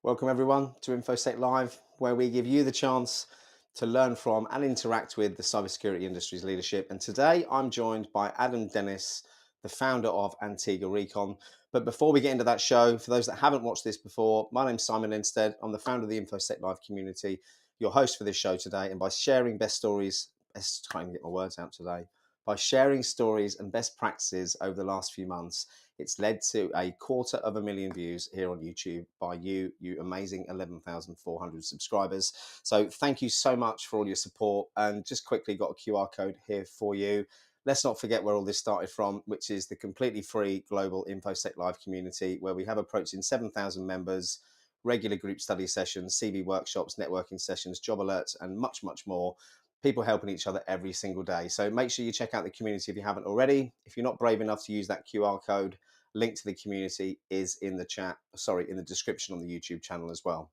Welcome everyone to InfoSec Live, where we give you the chance to learn from and interact with the cybersecurity industry's leadership. And today I'm joined by Adam Dennis, the founder of AntiguaRecon. But before we get into that show, for those that haven't watched this before, my name's Simon Instead. I'm the founder of the InfoSec Live community, your host for this show today. And by sharing best stories, let's try and get my words out today. By sharing stories and best practices over the last few months, it's led to 250,000 views here on YouTube by you amazing 11,400 subscribers. So thank you so much for all your support. And just quickly got a QR code here for you. Let's not forget where all this started from, which is the completely free global InfoSec Live community, where we have approaching 7,000 members, regular group study sessions, CV workshops, networking sessions, job alerts, and much, much more. People helping each other every single day. So make sure you check out the community if you haven't already. If you're not brave enough to use that QR code, link to the community is in the in the description on the YouTube channel as well.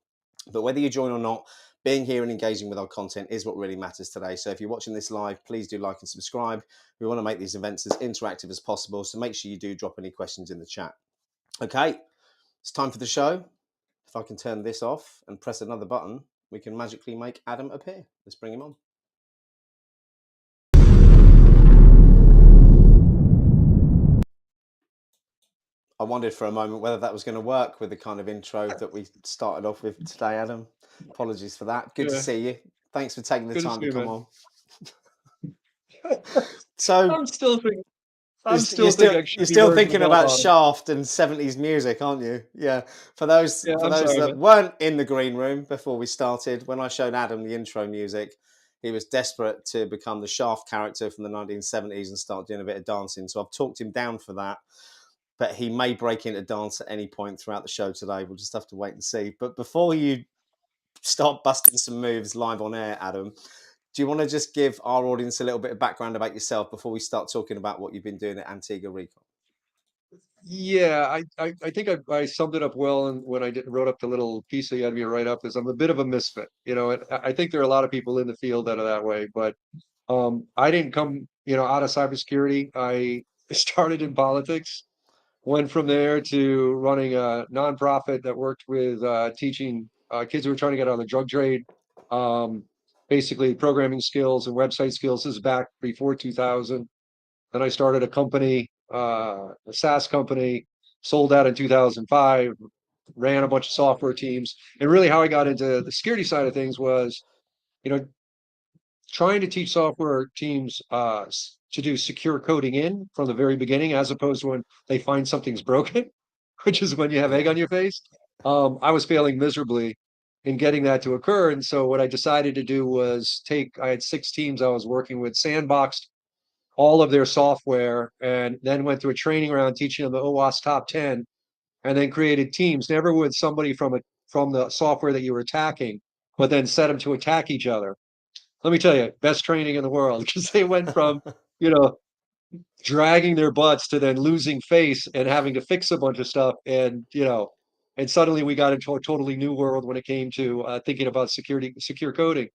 But whether you join or not, being here and engaging with our content is what really matters today. So if you're watching this live, please do like and subscribe. We want to make these events as interactive as possible. So make sure you do drop any questions in the chat. Okay, it's time for the show. If I can turn this off and press another button, we can magically make Adam appear. Let's bring him on. I wondered for a moment whether that was going to work with the kind of intro that we started off with today, Adam. Apologies for that. Good to see you. Thanks for taking the time to come on. So I'm still thinking. You're still thinking about Shaft and 70s music, aren't you? Yeah. For those that weren't in the green room before we started, when I showed Adam the intro music, he was desperate to become the Shaft character from the 1970s and start doing a bit of dancing. So I've talked him down for that. But he may break into dance at any point throughout the show today. We'll just have to wait and see. But before you start busting some moves live on air, Adam, do you want to just give our audience a little bit of background about yourself before we start talking about what you've been doing at AntiguaRecon? Yeah, I think I summed it up well, and when I wrote up the little piece that you had me write up, is I'm a bit of a misfit. You know, I think there are a lot of people in the field that are that way, but I didn't come, out of cybersecurity. I started in politics, went from there to running a nonprofit that worked with teaching kids who were trying to get out of the drug trade, basically programming skills and website skills. This is back before 2000. Then I started a company, a SaaS company, sold that in 2005, ran a bunch of software teams. And really how I got into the security side of things was, trying to teach software teams to do secure coding in from the very beginning, as opposed to when they find something's broken, which is when you have egg on your face. I was failing miserably in getting that to occur. And so what I decided to do was I had 6 teams I was working with, sandboxed all of their software, and then went through a training round teaching them the OWASP top 10, and then created teams, never with somebody from the software that you were attacking, but then set them to attack each other. Let me tell you, best training in the world, because they went from, dragging their butts to then losing face and having to fix a bunch of stuff. And, and suddenly we got into a totally new world when it came to thinking about secure coding.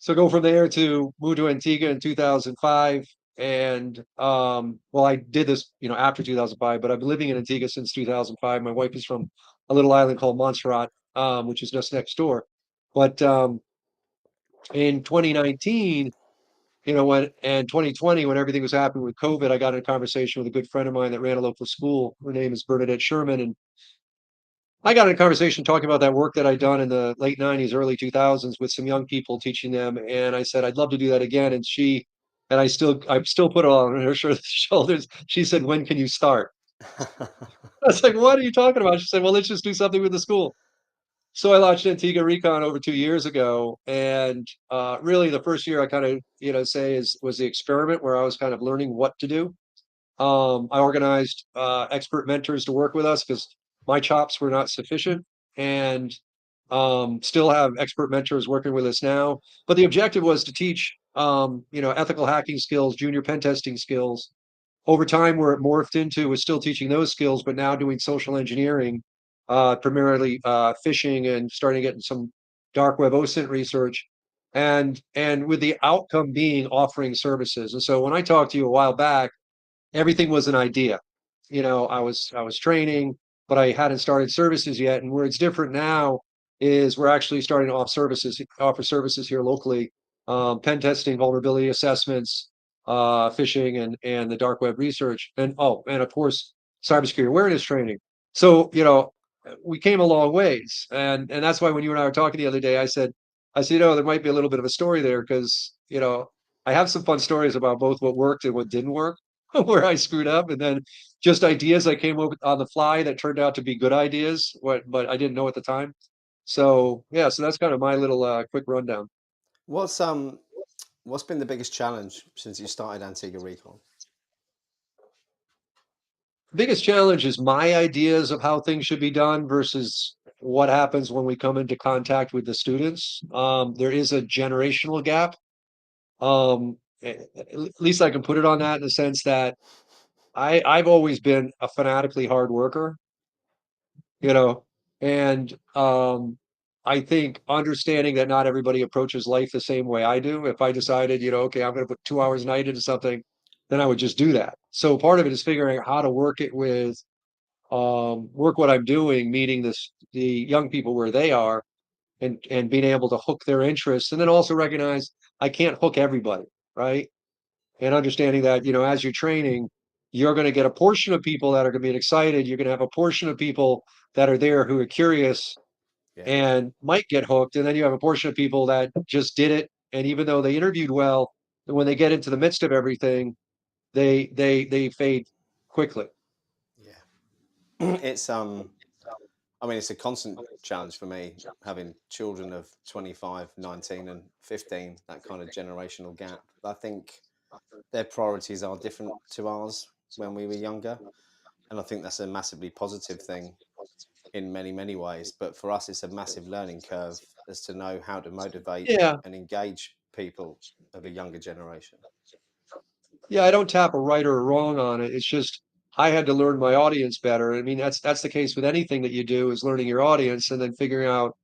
So go from there to move to Antigua in 2005. And I did this, after 2005, but I've been living in Antigua since 2005. My wife is from a little island called Montserrat, which is just next door. But in 2019, 2020, when everything was happening with COVID, I got in a conversation with a good friend of mine that ran a local school. Her name is Bernadette Sherman, and I got in a conversation talking about that work that I'd done in the late 90s, early 2000s with some young people, teaching them. And I said, I'd love to do that again. And I still put it on her shoulders. She said, when can you start? I was like, what are you talking about? She said, well, let's just do something with the school. So I launched AntiguaRecon over 2 years ago, and really the first year I kind of say is was the experiment where I was kind of learning what to do. I organized expert mentors to work with us because my chops were not sufficient, and still have expert mentors working with us now. But the objective was to teach ethical hacking skills, junior pen testing skills. Over time, where it morphed into was still teaching those skills, but now doing social engineering, primarily phishing and starting getting some dark web OSINT research, and with the outcome being offering services. And so when I talked to you a while back, everything was an idea. I was training, but I hadn't started services yet. And where it's different now is we're actually starting to offer services here locally, pen testing, vulnerability assessments, phishing, and the dark web research, and and of course cybersecurity awareness training. So we came a long ways, and that's why when you and I were talking the other day, I said, there might be a little bit of a story there because I have some fun stories about both what worked and what didn't work. Where I screwed up, and then just ideas I came up with on the fly that turned out to be good ideas, but I didn't know at the time. So yeah, so that's kind of my little quick rundown. What's um what's been the biggest challenge since you started Antigua Recon? Biggest challenge is my ideas of how things should be done versus what happens when we come into contact with the students. There is a generational gap. At least I can put it on that in the sense that I've always been a fanatically hard worker, you know, and I think understanding that not everybody approaches life the same way I do. If I decided, okay, I'm going to put 2 hours a night into something, then I would just do that. So part of it is figuring out how to work it with work what I'm doing, meeting the young people where they are, and being able to hook their interests, and then also recognize I can't hook everybody, right? And understanding that, as you're training, you're going to get a portion of people that are going to be excited. You're going to have a portion of people that are there who are curious Yeah, and might get hooked. And then you have a portion of people that just did it. And even though they interviewed well, when they get into the midst of everything, they fade quickly. yeah. It's I mean, it's a constant challenge for me having children of 25, 19, and 15, that kind of generational gap. I think their priorities are different to ours when we were younger. And I think that's a massively positive thing in many, many ways. But for us, it's a massive learning curve as to know how to motivate Yeah. and engage people of a younger generation. Yeah, I don't tap a right or a wrong on it. It's just I had to learn my audience better. I mean, that's the case with anything that you do is learning your audience and then figuring out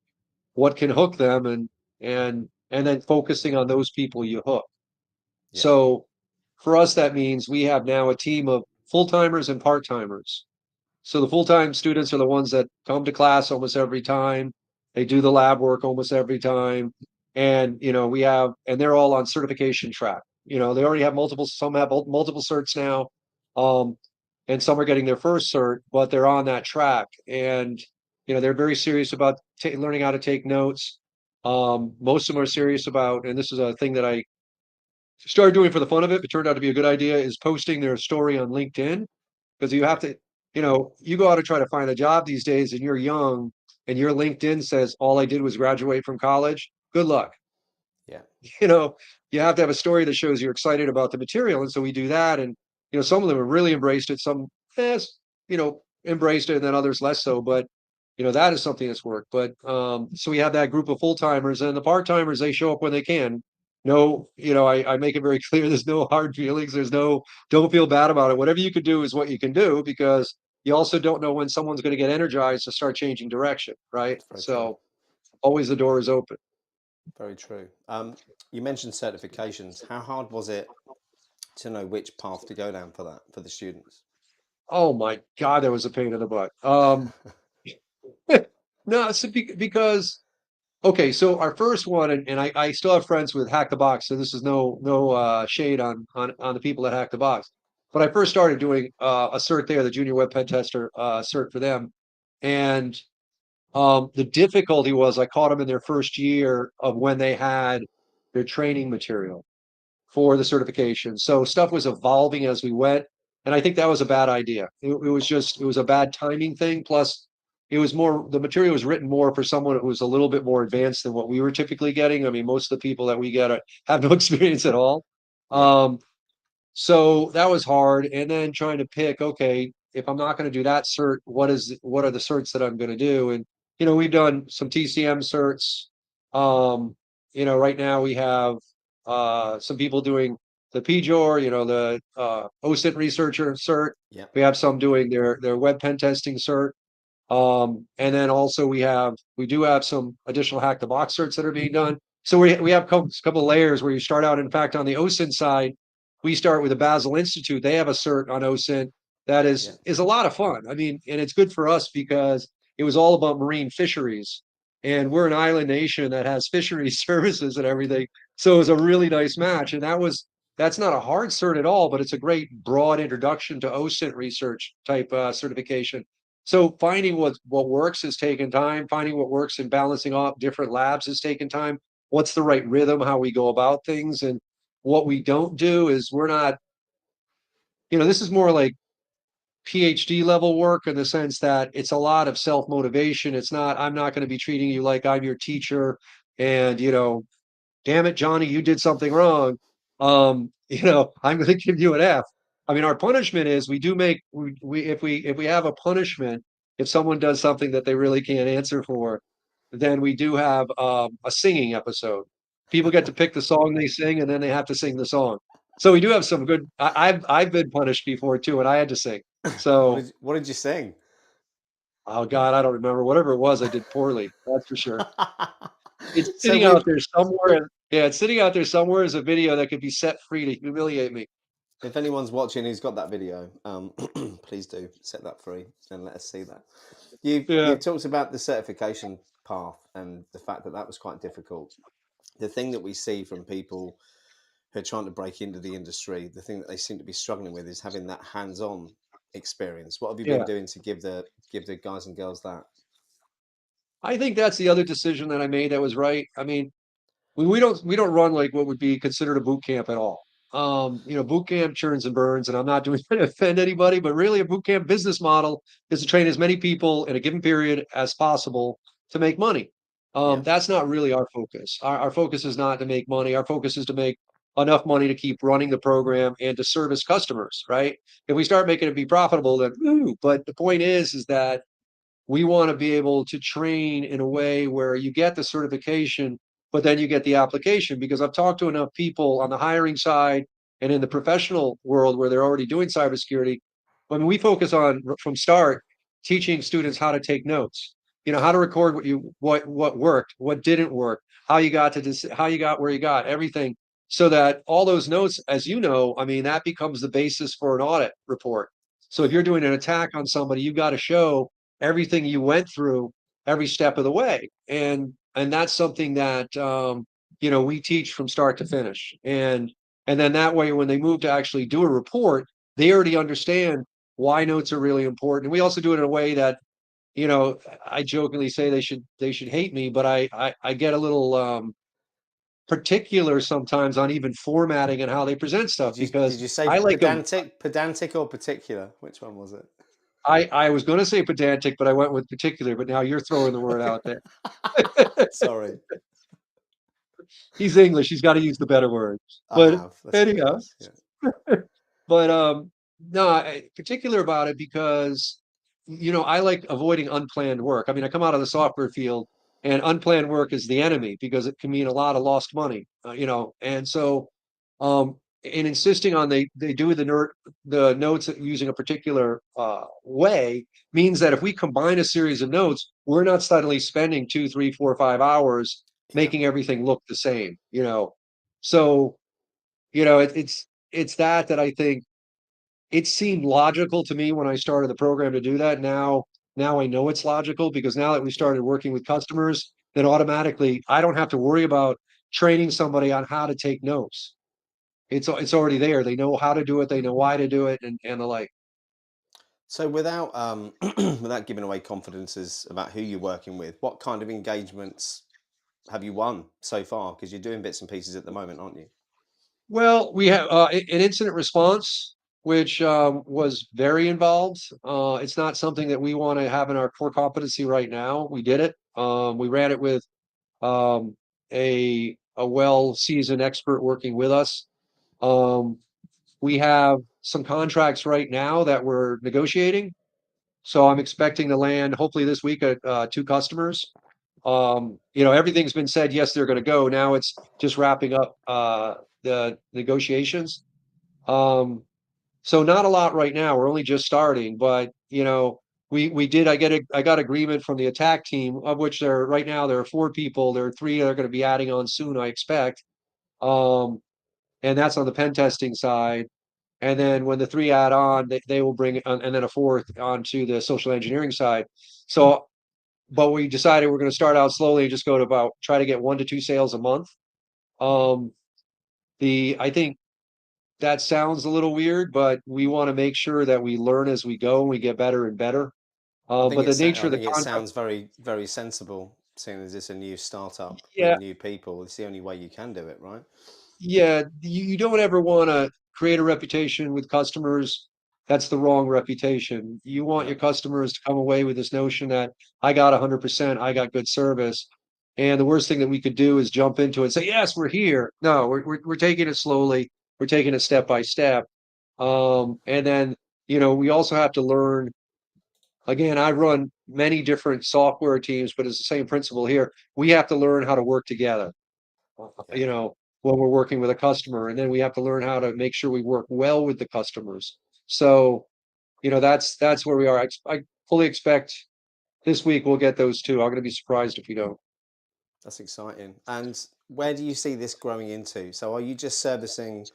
what can hook them and then focusing on those people you hook. Yeah, So for us, that means we have now a team of full-timers and part-timers. So the full-time students are the ones that come to class almost every time. They do the lab work almost every time. And, and they're all on certification track. They already have some have multiple certs now. Um, and some are getting their first cert, but they're on that track. And, they're very serious about learning how to take notes. Most of them are serious about, and this is a thing that I started doing for the fun of it, but turned out to be a good idea, is posting their story on LinkedIn because you have yeah, to, you go out to try to find a job these days and you're young and your LinkedIn says, all I did was graduate from college. Good luck. yeah, You know, you have to have a story that shows you're excited about the material. And so we do that. And, some of them have really embraced it. Some, embraced it and then others less so. But, that is something that's worked. But so we have that group of full timers and the part timers, they show up when they can. No, I make it very clear there's no hard feelings. Don't feel bad about it. Whatever you can do is what you can do because you also don't know when someone's going to get energized to start changing direction. Right. very true. So always the door is open. Very true. You mentioned certifications. How hard was it to know which path to go down for that for the students? Oh my God, that was a pain in the butt. No, it's because okay, so our first one, and I still have friends with Hack the Box, so this is no shade on the people that Hack the Box. But I first started doing a cert there, the Junior Web Pen Tester cert for them, and the difficulty was I caught them in their first year of when they had their training material for the certification. So stuff was evolving as we went, and I think that was a bad idea. It was a bad timing thing. Plus, it was more, the material was written more for someone who was a little bit more advanced than what we were typically getting. I mean, most of the people that we get have no experience at all. Yeah, Um, so that was hard. And then trying to pick, okay, if I'm not going to do that cert, what are the certs that I'm going to do? And we've done some TCM certs. Um, right now we have some people doing the PJOR, the OSINT researcher cert. yeah, We have some doing their web pen testing cert. And then also we do have some additional hack the box certs that are being done. So we have a couple of layers where you start out. In fact, on the OSINT side, we start with the Basel Institute. They have a cert on OSINT that yeah. is a lot of fun. I mean, and it's good for us because it was all about marine fisheries. And we're an island nation that has fisheries services and everything. So it was a really nice match. And that's not a hard cert at all, but it's a great broad introduction to OSINT research type certification. So finding what works has taken time. Finding what works in balancing off different labs has taken time. What's the right rhythm, how we go about things. And what we don't do is we're not, this is more like PhD level work in the sense that it's a lot of self-motivation. It's not, I'm not going to be treating you like I'm your teacher and, damn it, Johnny, you did something wrong. I'm going to give you an F. I mean, our punishment is we do make if we have a punishment, if someone does something that they really can't answer for, then we do have a singing episode. People get to pick the song they sing, and then they have to sing the song. So we do have some good. I've been punished before too, and I had to sing. So, What did you sing? oh God, I don't remember. Whatever it was, I did poorly. That's for sure. It's So sitting out we, there somewhere. Yeah, it's sitting out there somewhere as a video that could be set free to humiliate me. if anyone's watching who's got that video, please do set that free and let us see that. Yeah, You've talked about the certification path and the fact that that was quite difficult. The thing that we see from people who are trying to break into the industry, the thing that they seem to be struggling with is having that hands-on experience. What have you been yeah. doing to give the guys and girls that? I think that's the other decision that I made that was right. I mean, we don't run like what would be considered a boot camp at all. Boot camp churns and burns, and I'm not doing it to offend anybody, but really a boot camp business model is to train as many people in a given period as possible to make money. Yeah, That's not really our focus. Our focus is not to make money. Our focus is to make enough money to keep running the program and to service customers, right? If we start making it be profitable, then ooh, but the point is that we want to be able to train in a way where you get the certification, but then you get the application. Because I've talked to enough people on the hiring side and in the professional world where they're already doing cybersecurity. I mean, we focus on from start teaching students how to take notes. How to record what worked, what didn't work, how you got to how you got where you got everything, so that all those notes, as you know, I mean, that becomes the basis for an audit report. So if yeah. you're doing an attack on somebody, you've got to show everything you went through every step of the way. And that's something that we teach from start to finish. And then that way when they move to actually do a report, they already understand why notes are really important. And we also do it in a way that, I jokingly say they should hate me, but I get a little particular sometimes on even formatting and how they present stuff Did because you say I like them. pedantic or particular? Which one was it? I was going to say pedantic, but I went with particular. But now you're throwing the word out there. Sorry, He's English. He's got to use the better words. I But have. That's what it anyhow, is. Yeah, but no, particular about it because I like avoiding unplanned work. I mean, I come out of the software field, and unplanned work is the enemy because it can mean a lot of lost money. And so in insisting on they do the notes using a particular way means that if we combine a series of notes, we're not suddenly spending 2, 3, 4, 5 hours yeah. making everything look the same. So it's that I think it seemed logical to me when I started the program to do that. Now I know it's logical because now that we Yeah. started working with customers, then automatically I don't have to worry about training somebody on how to take notes. It's already there. They know how to do it, they know why to do it, and the like. So without without giving away confidences about who you're working with, what kind of engagements have you won so far? Because you're doing bits and pieces at the moment, aren't you? Well, we have an incident response. which was very involved. It's not something that we want to have in our core competency right now. We did it. We ran it with um, a well-seasoned expert working with us. Um, we have some contracts right now that we're negotiating. So I'm expecting to land hopefully this week at two customers. Everything's been said, yes, they're going to go. Now it's just wrapping up the negotiations. Um, so not a lot right now. We're only just starting, but we did. I got agreement from the attack team, of which right now there are four people. There are three that are going to be adding on soon, I expect. Um, and that's on the pen testing side. And then when the three add on, they will bring and then a fourth onto the social engineering side. So, but we decided we're going to start out slowly and just go to about try to get 1 to 2 sales a month. Um, I think that sounds a little weird, but we want to make sure that we learn as we go and we get better and better. But the nature I of the think it contract, sounds very very sensible, seeing as it's a new startup with yeah, new people. It's the only way you can do it, right? yeah, you don't ever want to create a reputation with customers. That's the wrong reputation. You want your No, customers to come away with this notion that I got 100%, I got good service. And the worst thing that we could do is jump into it and say, yes, we're here. No, we're taking it slowly. We're taking it step by step. And then, we also have to learn. Again, I run many different software teams, but it's the same principle here. We have to learn how to work together, yeah, you know, when we're working with a customer, and then we have to learn how to make sure we work well with the customers. So, that's where we are. I fully expect this week we'll get those two. I'm going to be surprised if we don't. that's exciting. And where do you see this growing into? So, are you just servicing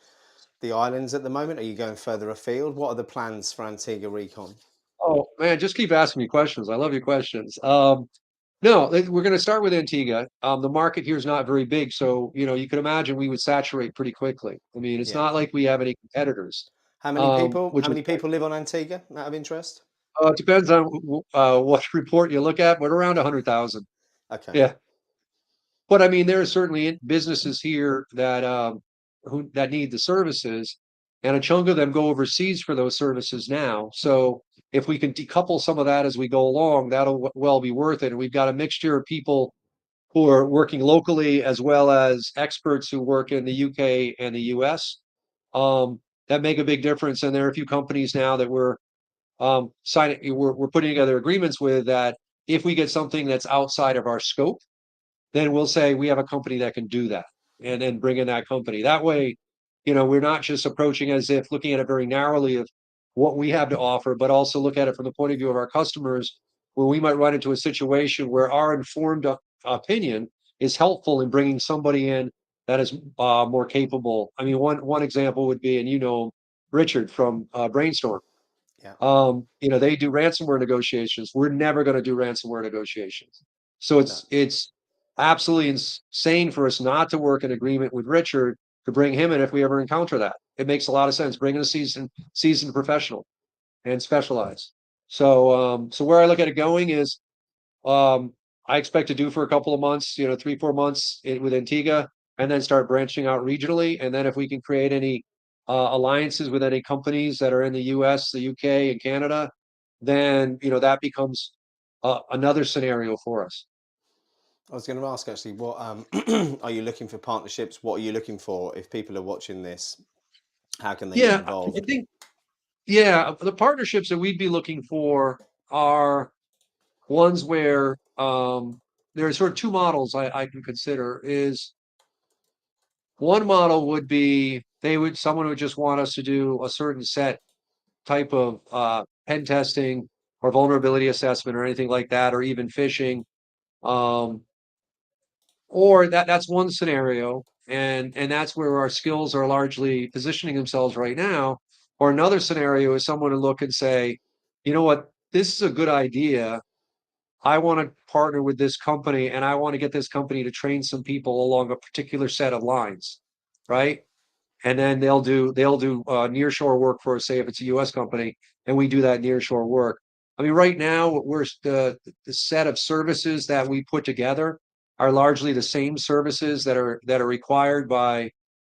the islands at the moment? Are you going further afield? What are the plans for Antigua Recon? Oh man, just keep asking me questions. I love your questions. No, we're going to start with Antigua. The market here is not very big, so you can imagine we would saturate pretty quickly. I mean, it's Yeah. not like we have any competitors. How many people? Which How is many people live on Antigua? Out of interest. it depends on what report you look at, but around 100,000. Okay. Yeah, but I mean, there are certainly businesses here that that need the services, and a chunk of them go overseas for those services now. So if we can decouple some of that as we go along, that'll well be worth it. And we've got a mixture of people who are working locally as well as experts who work in the UK and the US. That make a big difference. And there are a few companies now that we're putting together agreements with that if we get something that's outside of our scope, then we'll say we have a company that can do that and then bring in that company. That way, we're not just approaching as if looking at it very narrowly of what we have to offer, but also look at it from the point of view of our customers, where we might run into a situation where our informed opinion is helpful in bringing somebody in that is more capable. I mean, one example would be, and Richard from Brainstorm. Yeah. They do ransomware negotiations. We're never going to do ransomware negotiations. So No. it's absolutely insane for us not to work in agreement with Richard to bring him in if we ever encounter that. It makes a lot of sense. Bring in a seasoned professional and specialize. So where I look at it going is um, I expect to do for a couple of months, 3, 4 months with Antigua, and then start branching out regionally. And then if we can create any alliances with any companies that are in the US, the UK, and Canada, then that becomes another scenario for us. I was going to ask actually, what are you looking for partnerships? What are you looking for if people are watching this? How can they get Yeah, I involved? think the partnerships that we'd be looking for are ones where there are sort of two models I can consider. Is one model would be someone would just want us to do a certain set type of pen testing or vulnerability assessment or anything like that, or even phishing. Um, or that's one scenario, and that's where our skills are largely positioning themselves right now. Or another scenario is someone to look and say, you know what, this is a good idea. I want to partner with this company and I want to get this company to train some people along a particular set of lines, Yeah. right? And then they'll do nearshore work for us, say if it's a US company, and we do that nearshore work. I mean, right now the set of services that we put together are largely the same services that are required by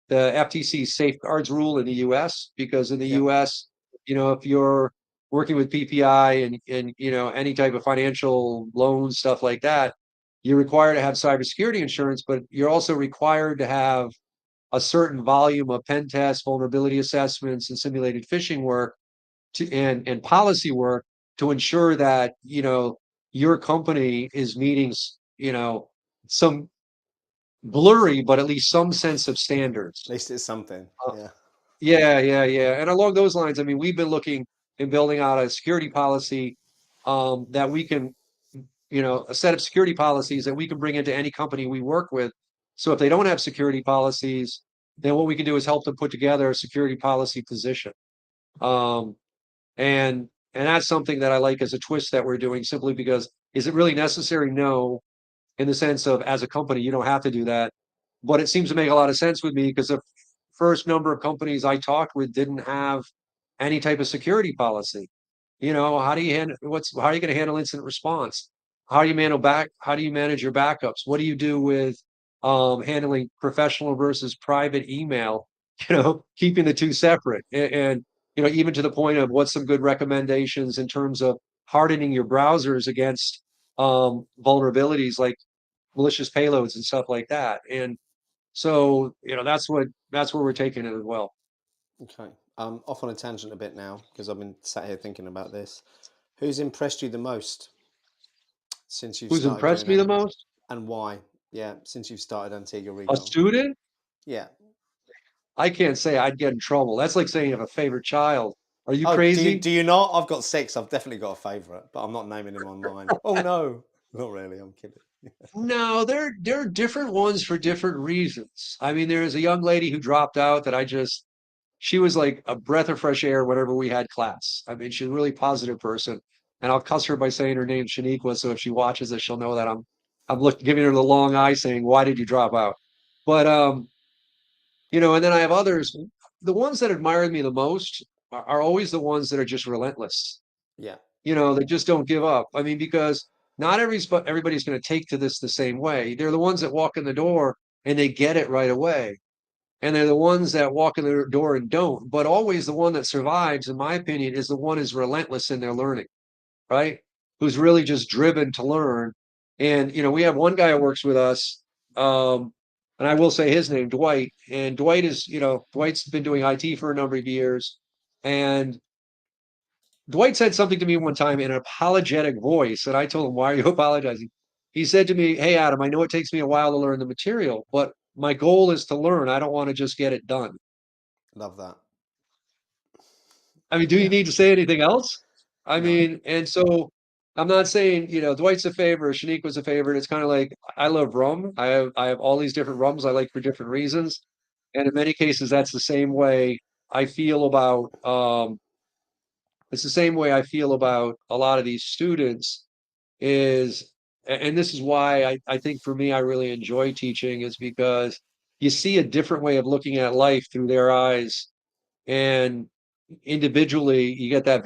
the FTC safeguards rule in the US, because in the Yeah. US if you're working with PPI and any type of financial loan stuff like that, you're required to have cybersecurity insurance, but you're also required to have a certain volume of pen tests, vulnerability assessments, and simulated phishing work and policy work to ensure that your company is meeting some blurry but at least some sense of At standards. least it's something. Uh, Yeah. yeah, yeah, yeah. And along those lines, I mean, we've been looking and building out a security policy that we can, a set of security policies that we can bring into any company we work with. So if they don't have security policies, then what we can do is help them put together a security policy position. Um, and that's something that I like as a twist that we're doing simply because is it really necessary? No, in the sense of as a company, you don't have to do that. But it seems to make a lot of sense with me because the first number of companies I talked with didn't have any type of security policy. How do you handle how are you going to handle incident response? How do you manage your backups? What do you do with handling professional versus private email? Keeping the two separate and even to the point of what's some good recommendations in terms of hardening your browsers against vulnerabilities like malicious payloads and stuff like that. And so, that's where we're taking it as well. Okay. Off on a tangent a bit now because I've been sat here thinking about this. Who's impressed you the most since you've Who's started impressed doing me it, the most? and why? Yeah, since you've started Antigua A Recon. student? Yeah. I can't say I'd get in trouble. That's like saying you have a favorite child. Are you Oh, do you crazy? do you not? I've got six. I've definitely got a favourite, but I'm not naming him on mine. Oh no, not really. I'm kidding. No, there are different ones for different reasons. I mean, there is a young lady who dropped out that she was like a breath of fresh air whenever we had class. I mean, she's a really positive person. And I'll cuss her by saying her name's Shaniqua, so if she watches this, she'll know that I'm giving her the long eye saying, "Why did you drop out?" But and then I have others. The ones that admire me the most are always the ones that are just relentless. Yeah. They just don't give up. I mean, because not everybody's going to take to this the same way. They're the ones that walk in the door and they get it right away. And they're the ones that walk in the door and don't. But always the one that survives, in my opinion, is the one who's relentless in their learning, right? Who's really just driven to learn. And we have one guy who works with us, and I will say his name, Dwight. And Dwight's been doing IT for a number of years. And Dwight said something to me one time in an apologetic voice, and I told him, "Why are you apologizing?" He said to me, "Hey, Adam, I know it takes me a while to learn the material, but my goal is to learn. I don't want to just get it done." Love that. I mean, do you Yeah. need to say anything else? I No. mean, and so I'm not saying, Dwight's a favorite, Shanique was a favorite. It's kind of like I love rum. I have all these different rums I like for different reasons. And in many cases, that's the same way I feel about it's the same way I feel about a lot of these students is and this is why I think for me I really enjoy teaching is because you see a different way of looking at life through their eyes and individually you get that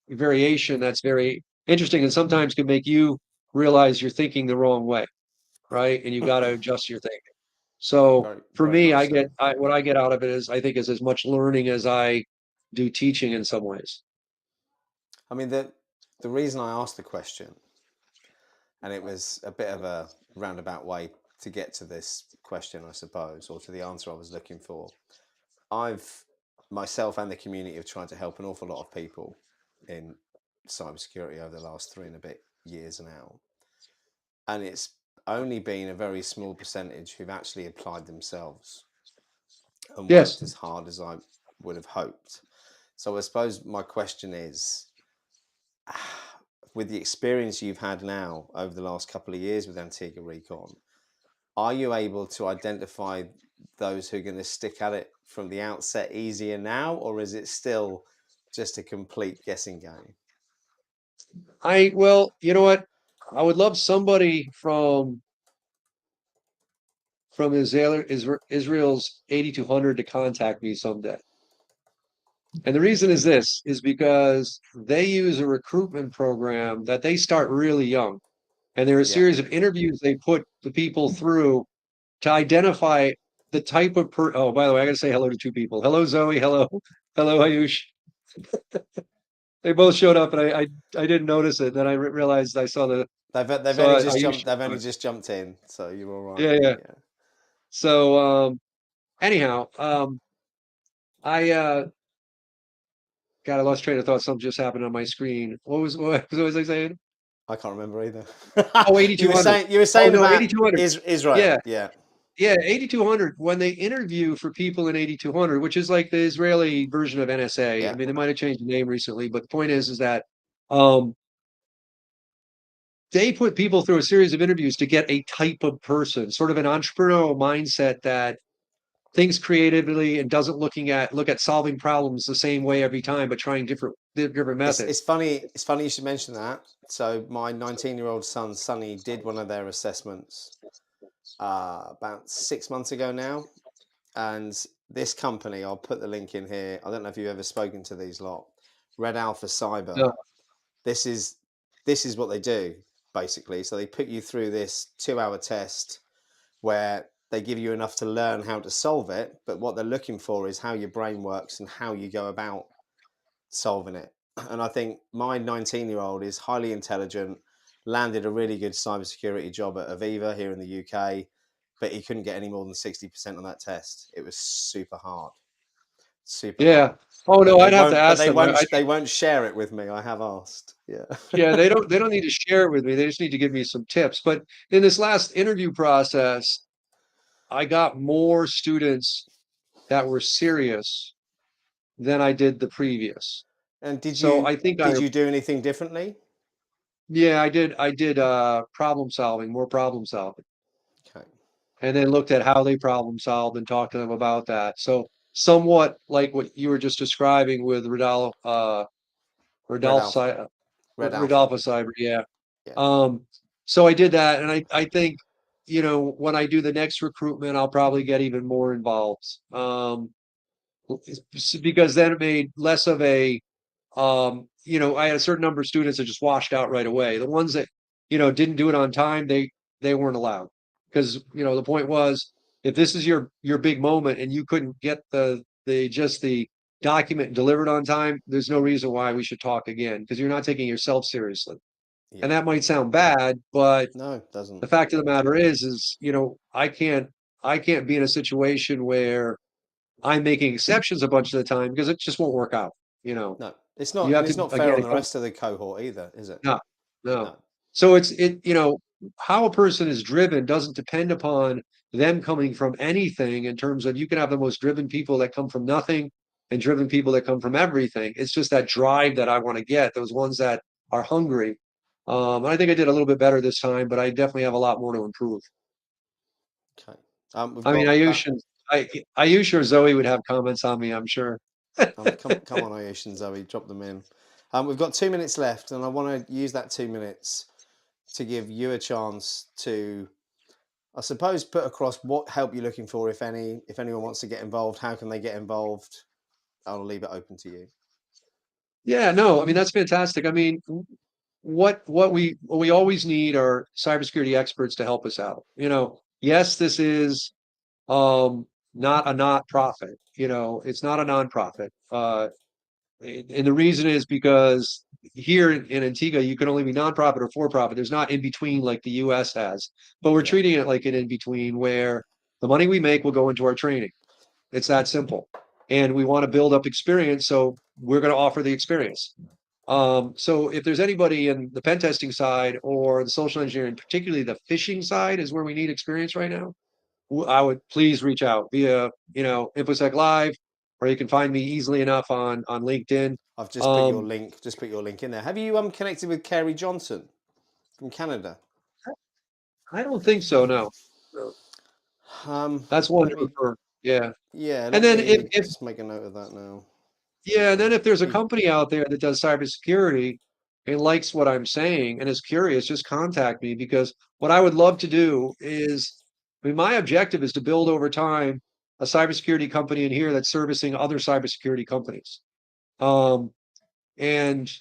variation that's very interesting and sometimes can make you realize you're thinking the wrong way, right? And you got to adjust your thinking. So Very, for very me, much so. what I get out of it is I think is as much learning as I do teaching in some ways. I mean, the reason I asked the question, and it was a bit of a roundabout way to get to this question, I suppose, or to the answer I was looking for. I've myself and the community have tried to help an awful lot of people in cybersecurity over the last 3 and a bit years now, and it's only been a very small percentage who've actually applied themselves and Yes. worked as hard as I would have hoped. So I suppose my question is, with the experience you've had now over the last couple of years with Antigua Recon, are you able to identify those who are going to stick at it from the outset easier now, or is it still just a complete guessing game? Well, you know what? I would love somebody from Israel's 8200 to contact me someday. And the reason is this is because they use a recruitment program that they start really young. And there are a Yeah. series of interviews they put the people through to identify the type of oh, by the way, I gotta say hello to two people. Hello, Zoe. Hello. Hello, Ayush. They both showed up, and I didn't notice it. Then I realized I They've only saw just jumped. Ayush. They've only just jumped in, so you're all right. Yeah, yeah. Yeah, So anyhow, I God, I lost train of thought. Something just happened on my screen. What was I saying? I can't remember either. Oh, You were 8200. saying you were Oh saying no, about 8200. Yeah, Israel. Yeah, yeah, 8200. When they interview for people in 8200, which is like the Israeli version of NSA. I yeah. mean, they might have changed the name recently, but the point is that um, they put people through a series of interviews to get a type of person, sort of an entrepreneurial mindset that thinks creatively and doesn't look at solving problems the same way every time, but trying different It's methods. funny. It's funny you should mention that. So my 19-year-old son Sonny did one of their assessments about 6 months ago now, and this company, I'll put the link in here. I don't know if you've ever spoken to these lot, Red Alpha Cyber. No, This is this is what they do basically. So they put you through this 2-hour test where they give you enough to learn how to solve it, but what they're looking for is how your brain works and how you go about solving it. And I think my 19-year-old is highly intelligent, landed a really good cybersecurity job at Aviva here in the UK, but he couldn't get any more than 60% on that test. It was super hard, super yeah. hard. Oh But no, they I'd have to won't. But ask them. They won't share it with me. I have asked. Yeah. Yeah, they don't need to share it with me. They just need to give me some tips. But in this last interview process, I got more students that were serious than I did the previous. And So I think did you do anything differently? yeah, I did problem solving, more problem solving. Okay. And then looked at how they problem solved and talked to them about that. So somewhat like what you were just describing with Red Rodolph, Alpha. Red Alpha. Rodolfo Cyber, yeah. Yeah. Um, so I did that, and I think, when I do the next recruitment, I'll probably get even more involved. Because then it made less of a, I had a certain number of students that just washed out right away. The ones that, didn't do it on time, they weren't allowed. Because, the point was, if this is your big moment and you couldn't get the document delivered on time, there's no reason why we should talk again, because you're not taking yourself seriously. And Yeah. that might sound bad, but No, it doesn't. the fact of the matter is, I can't be in a situation where I'm making exceptions a bunch of the time because it just won't work out. You know, No, it's you not, have and it's to not fair again, on it the comes rest of the cohort either, is it? no, no. No. So how a person is driven doesn't depend upon them coming from anything in terms of you can have the most driven people that come from nothing and driven people that come from everything. It's just that drive that I want to get, those ones that are hungry. And I think I did a little bit better this time, but I definitely have a lot more to improve. Okay. We've I mean, got Ayush or Zoe would have comments on me, I'm sure. come on, Ayush and Zoe, drop them in. We've got 2 minutes left, and I want to use that 2 minutes to give you a chance to, I suppose, put across what help you're looking for, if any. If anyone wants to get involved, how can they get involved? I'll leave it open to you. Yeah, no, I mean that's fantastic. I mean, what we always need are cybersecurity experts to help us out. Yes, this is um not a not profit. It's not a nonprofit. And the reason is because here in Antigua, you can only be nonprofit or for profit. There's not in between like the US has, but we're Yeah. treating it like an in between where the money we make will go into our training. It's that simple. And we want to build up experience, so we're going to offer the experience. So if there's anybody in the pen testing side or the social engineering, particularly the phishing side, is where we need experience right now. I would please reach out via, InfoSec Live, or you can find me easily enough on LinkedIn. I've just put your Um, link. Just put your link in there. Have you connected with Kerry Johnson from Canada? I don't think so. No, no. That's one Let me. yeah. Yeah, And let then me just make a note of that now. yeah, and then if there's a He, company out there that does cybersecurity and likes what I'm saying and is curious, just contact me, because what I would love to do is, I mean, my objective is to build over time a cybersecurity company in here that's servicing other cybersecurity companies. Um, and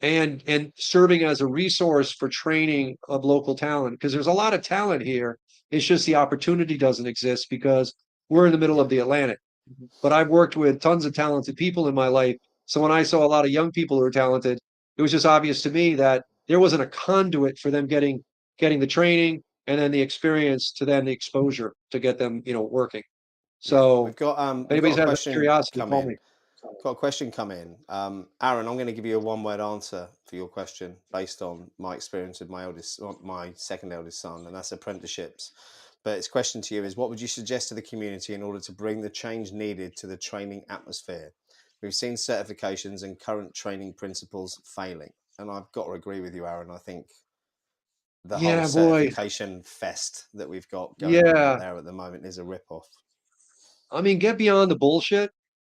and serving as a resource for training of local talent, because there's a lot of talent here. It's just the opportunity doesn't exist because we're in the middle yeah, of the Atlantic. But I've worked with tons of talented people in my life So when I saw a lot of young people who are talented, it was just obvious to me that there wasn't a conduit for them getting the training and then the experience to then the exposure to get them, working. Yeah, So if we've got anybody's a had question curiosity, come call in. me. Got a question come in. Aaron, I'm going to give you a one-word answer for your question based on my experience with my second eldest son, and that's apprenticeships. But its question to you is, what would you suggest to the community in order to bring the change needed to the training atmosphere? We've seen certifications and current training principles failing, and I've got to agree with you, Aaron. I think the whole Yeah, boy. certification fest that we've got going on out Yeah. there at the moment is a rip-off. I mean, get beyond the bullshit,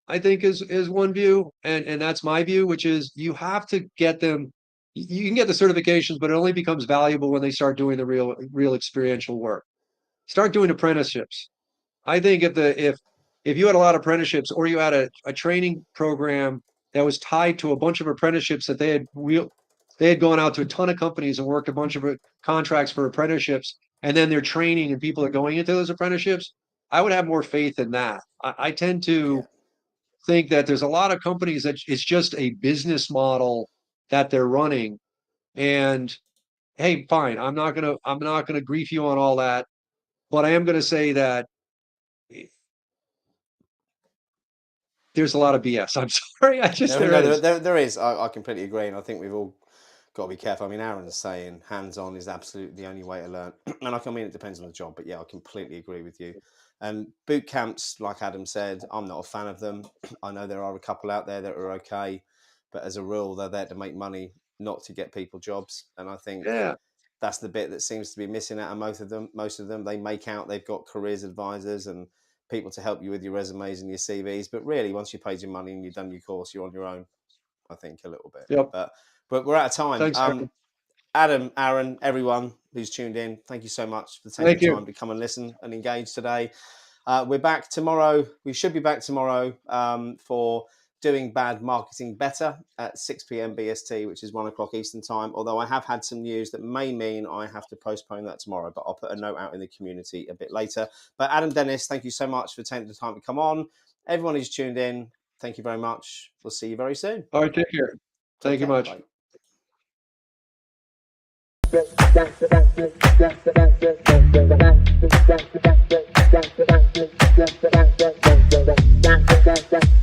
I think is one view. And that's my view, which is you have to get them. You can get the certifications, but it only becomes valuable when they start doing the real experiential work. Start doing apprenticeships. I think if you had a lot of apprenticeships or you had a training program that was tied to a bunch of apprenticeships that they had gone out to a ton of companies and worked a bunch of contracts for apprenticeships, and then they're training and people are going into those apprenticeships, I would have more faith in that. I tend Yeah. to think that there's a lot of companies that it's just a business model that they're running. And hey, fine, I'm not gonna grief you on all that, but I am gonna say that there's a lot of BS. I'm sorry. There No, is. there is. I completely agree, and I think we've all got to be careful. I mean, Aaron's saying hands-on is absolutely the only way to learn, and I mean it depends on the job, but yeah, I completely agree with you. And boot camps, like Adam said, I'm not a fan of them. I know there are a couple out there that are okay, but as a rule, they're there to make money, not to get people jobs. And I think Yeah. that's the bit that seems to be missing out of most of them. Most of them, they make out they've got careers advisors and people to help you with your resumes and your CVs, but really, once you paid your money and you've done your course, you're on your own. I think a little bit, Yep. but we're out of time. Thanks, Aaron. Adam, Aaron, everyone who's tuned in, thank you so much for taking the Thank time you. to come and listen and engage today. We're back tomorrow. We should be back tomorrow for doing bad marketing better at 6 p.m. BST, which is 1 o'clock Eastern time. Although I have had some news that may mean I have to postpone that tomorrow, but I'll put a note out in the community a bit later. But Adam Dennis, thank you so much for taking the time to come on. Everyone who's tuned in, thank you very much. We'll see you very soon. All right. Take care. Take Thank you care. much. Bye.